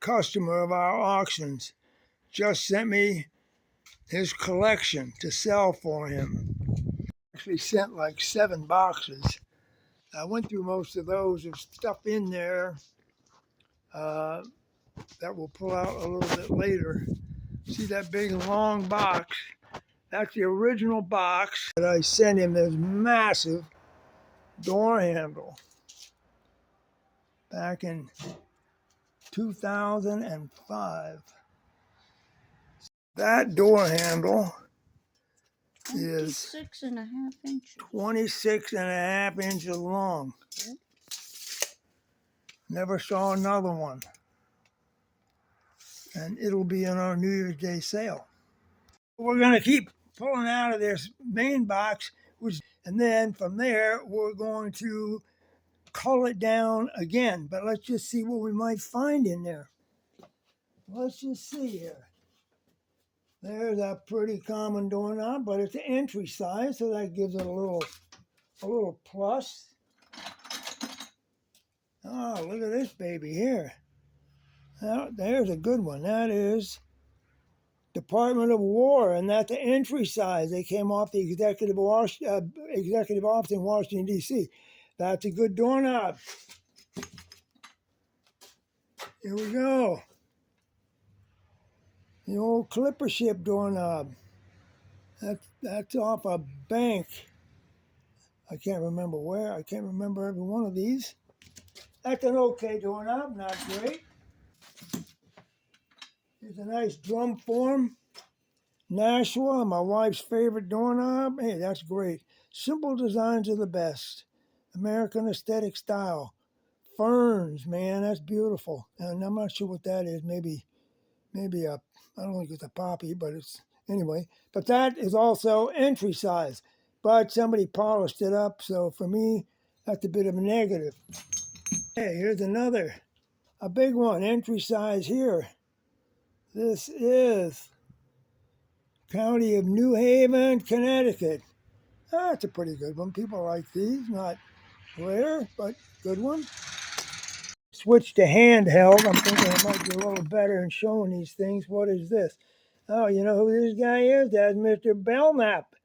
Customer of our auctions just sent me his collection to sell for him. Actually sent like 7 boxes. I went through most of those. There's stuff in there that we'll pull out a little bit later. See that big long box? That's the original box that I sent him. This massive door handle back in 2005. That door handle is 26.5 inches. 26.5 inches long. Never saw another one. And it'll be in our New Year's Day sale. We're going to keep pulling out of this main box, and then from there we're going to cull it down again. But let's just see what we might find in there. Let's just see here. There's a pretty common doorknob, but it's an entry size, so that gives it a little plus. Oh, look at this baby here. Now, there's a good one. That is Department of War, and that's the entry size. They came off the executive office in Washington, D.C. That's a good doorknob. Here we go. The old clipper ship doorknob. That's off a bank. I can't remember where. I can't remember every one of these. That's an okay doorknob, not great. Here's a nice drum form. Nashua, my wife's favorite doorknob. Hey, that's great. Simple designs are the best. American aesthetic style. Ferns, man, that's beautiful. And I'm not sure what that is. Maybe I don't think it's a poppy, but it's, anyway. But that is also entry size. But somebody polished it up, so for me, that's a bit of a negative. Hey, here's another, a big one, entry size here. This is County of New Haven, Connecticut. That's a pretty good one. People like these, not rare, but good one. Switch to handheld. I'm thinking I might be a little better in showing these things. What is this? Oh, you know who this guy is? That's Mr. Belknap.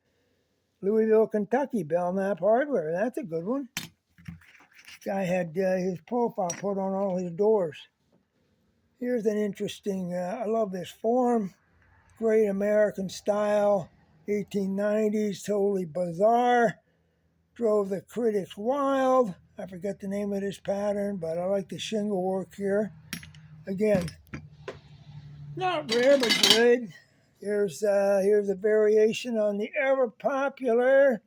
Louisville, Kentucky, Belknap Hardware. That's a good one. Guy had his profile put on all his doors. Here's an interesting, I love this form. Great American style, 1890s, totally bizarre. Drove the critics wild. I forget the name of this pattern, but I like the shingle work here. Again, not rare, but good. Here's a variation on the ever popular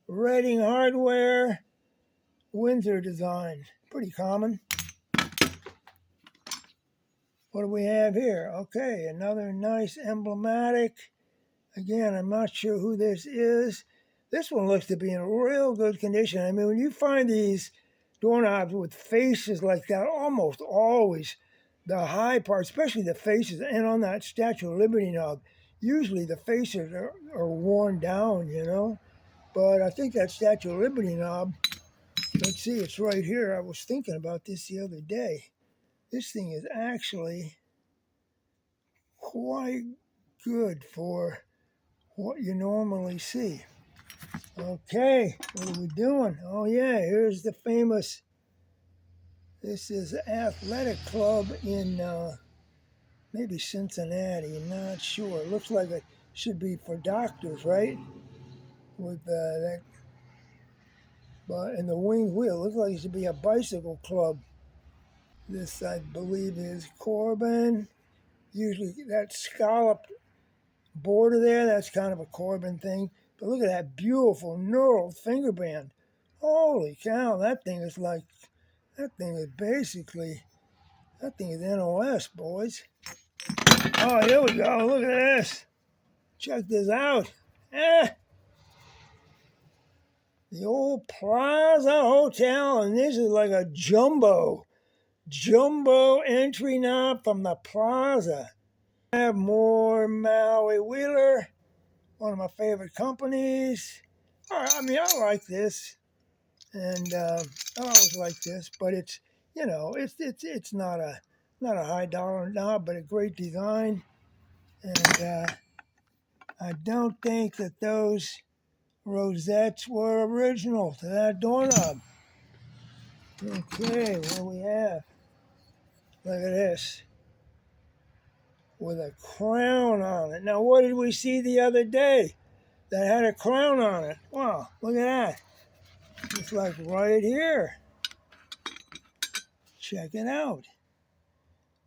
Reading Hardware Windsor design. Pretty common. What do we have here? Okay, another nice emblematic. Again, I'm not sure who this is. This one looks to be in real good condition. I mean, when you find these doorknobs with faces like that, almost always the high part, especially the faces, and on that Statue of Liberty knob, usually the faces are worn down, you know. But I think that Statue of Liberty knob, let's see, it's right here. I was thinking about this the other day. This thing is actually quite good for what you normally see. Okay, what are we doing? Oh yeah, here's the famous, this is an athletic club in maybe Cincinnati, I'm not sure. It looks like it should be for doctors, right? With that, but and the winged wheel, looks like it should be a bicycle club. This, I believe, is Corbin. Usually that scalloped border there, that's kind of a Corbin thing. But look at that beautiful knurled finger band. Holy cow, that thing is basically, that thing is NOS, boys. Oh, here we go, look at this. Check this out. The old Plaza Hotel, and this is like a jumbo entry knob from the Plaza. I have more Maui Wheeler, one of my favorite companies. I mean, I like this, and I always like this, but it's you know, it's not a high dollar knob, but a great design. And I don't think that those rosettes were original to that doorknob. Okay, what do we have? Look at this. With a crown on it. Now, what did we see the other day that had a crown on it? Wow, look at that. It's like right here. Check it out.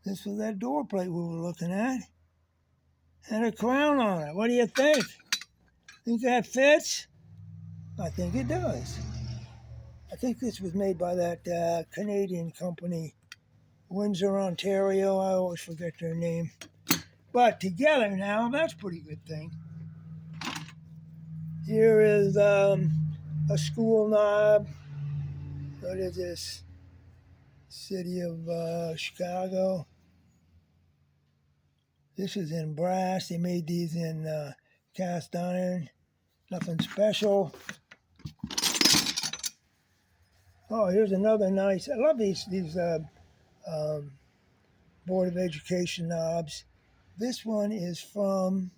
This was that door plate we were looking at. Had a crown on it. What do you think? Think that fits? I think it does. I think this was made by that Canadian company, Windsor, Ontario. I always forget their name. But together now, that's a pretty good thing. Here is a school knob. What is this? City of Chicago. This is in brass. They made these in cast iron. Nothing special. Oh, here's another nice. I love these Board of Education knobs. This one is from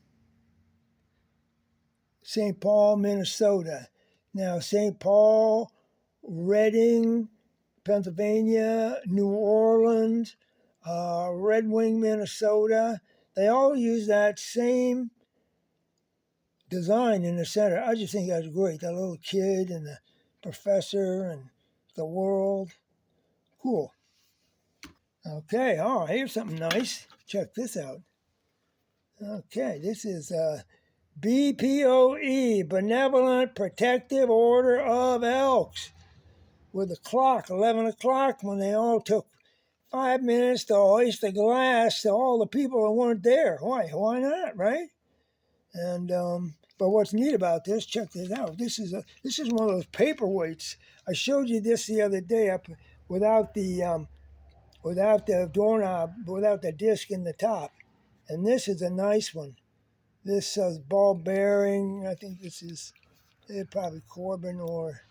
St. Paul, Minnesota. Now, St. Paul, Reading, Pennsylvania, New Orleans, Red Wing, Minnesota. They all use that same design in the center. I just think that's great. That little kid and the professor and the world. Cool. Okay, oh, here's something nice. Check this out. Okay, this is BPOE, Benevolent Protective Order of Elks, with the clock, 11 o'clock, when they all took 5 minutes to hoist the glass to all the people that weren't there. Why not, right? And but what's neat about this? Check this out. This is one of those paperweights. I showed you this the other day up without the doorknob, without the disc in the top. And this is a nice one. This says ball bearing. I think this is probably Corbin or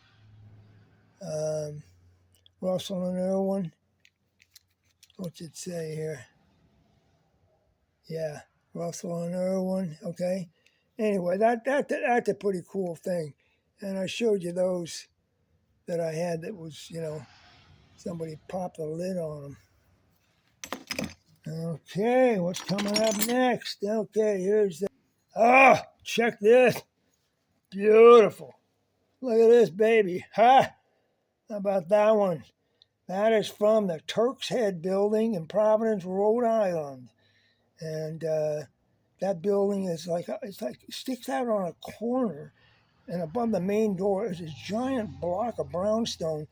Russell and Irwin. What's it say here? Yeah, Russell and Irwin. Okay. Anyway, that's a pretty cool thing. And I showed you those that I had that was, somebody popped the lid on them. Okay, what's coming up next? Okay, here's the. Ah, check this. Beautiful. Look at this baby. Ha! How about that one? That is from the Turk's Head building in Providence, Rhode Island. And that building is it sticks out on a corner. And above the main door is this giant block of brownstone,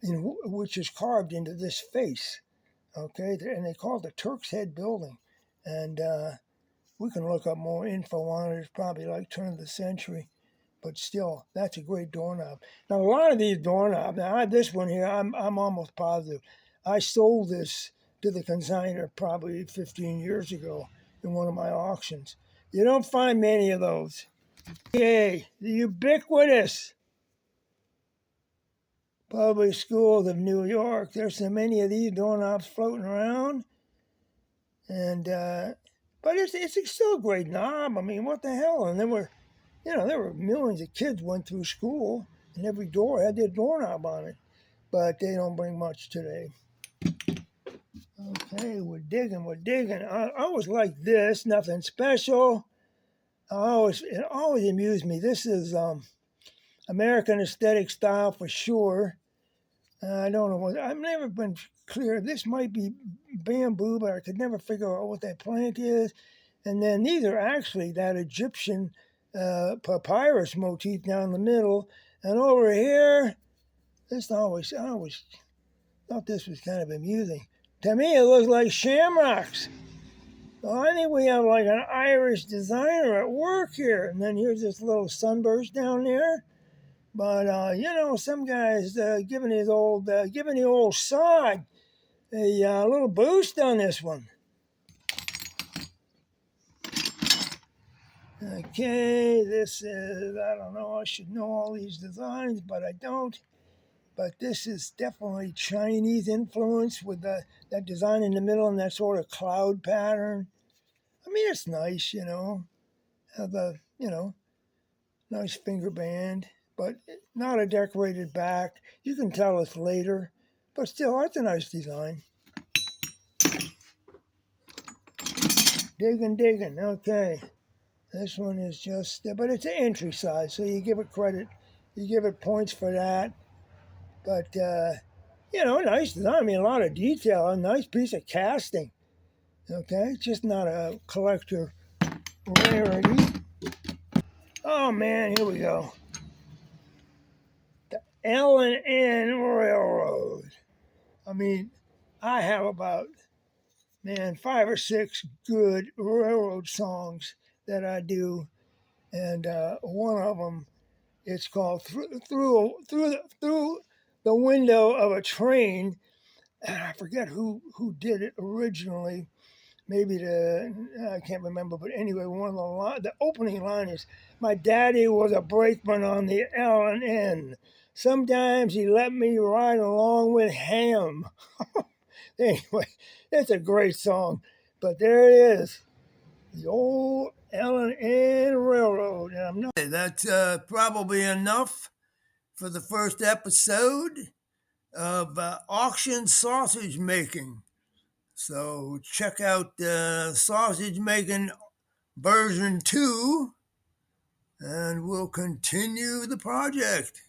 which is carved into this face. Okay, and they call it the Turk's Head building. And we can look up more info on it. It's probably like turn of the century. But still, that's a great doorknob. Now, a lot of these doorknobs, now this one here, I'm almost positive. I sold this to the consignor probably 15 years ago in one of my auctions. You don't find many of those. Okay, the ubiquitous public schools of New York. There's so many of these doorknobs floating around. And, but it's still a great knob. I mean, what the hell? And there were millions of kids went through school, and every door had their doorknob on it. But they don't bring much today. Okay, we're digging. I always like this, nothing special. It always amused me. This is American aesthetic style for sure. I don't know what, I've never been clear. This might be bamboo, but I could never figure out what that plant is. And then these are actually that Egyptian papyrus motif down the middle. And over here, I always thought this was kind of amusing. To me, it looks like shamrocks. So I think we have like an Irish designer at work here. And then here's this little sunburst down there. But, some guys giving the old sod a little boost on this one. Okay, this is, I don't know, I should know all these designs, but I don't. but this is definitely Chinese influence with that design in the middle and that sort of cloud pattern. I mean, it's nice, have a, nice finger band, but not a decorated back. You can tell it's later, but still, it's a nice design. Digging, digging. Okay. This one is just, but it's an entry size, so you give it credit. You give it points for that. But, nice design. I mean, a lot of detail. A nice piece of casting. Okay. Just not a collector rarity. Oh, man. Here we go. The L&N Railroad. I mean, I have about, 5 or 6 good railroad songs that I do. And one of them, it's called through the window of a train. And I forget who did it originally. Maybe I can't remember, but anyway, the opening line is, "My daddy was a brakeman on the L&N. Sometimes he let me ride along with him." Anyway, it's a great song, but there it is, the old L&N Railroad. And I'm not. That's probably enough for the first episode of auction sausage making. So check out sausage making version 2, and we'll continue the project.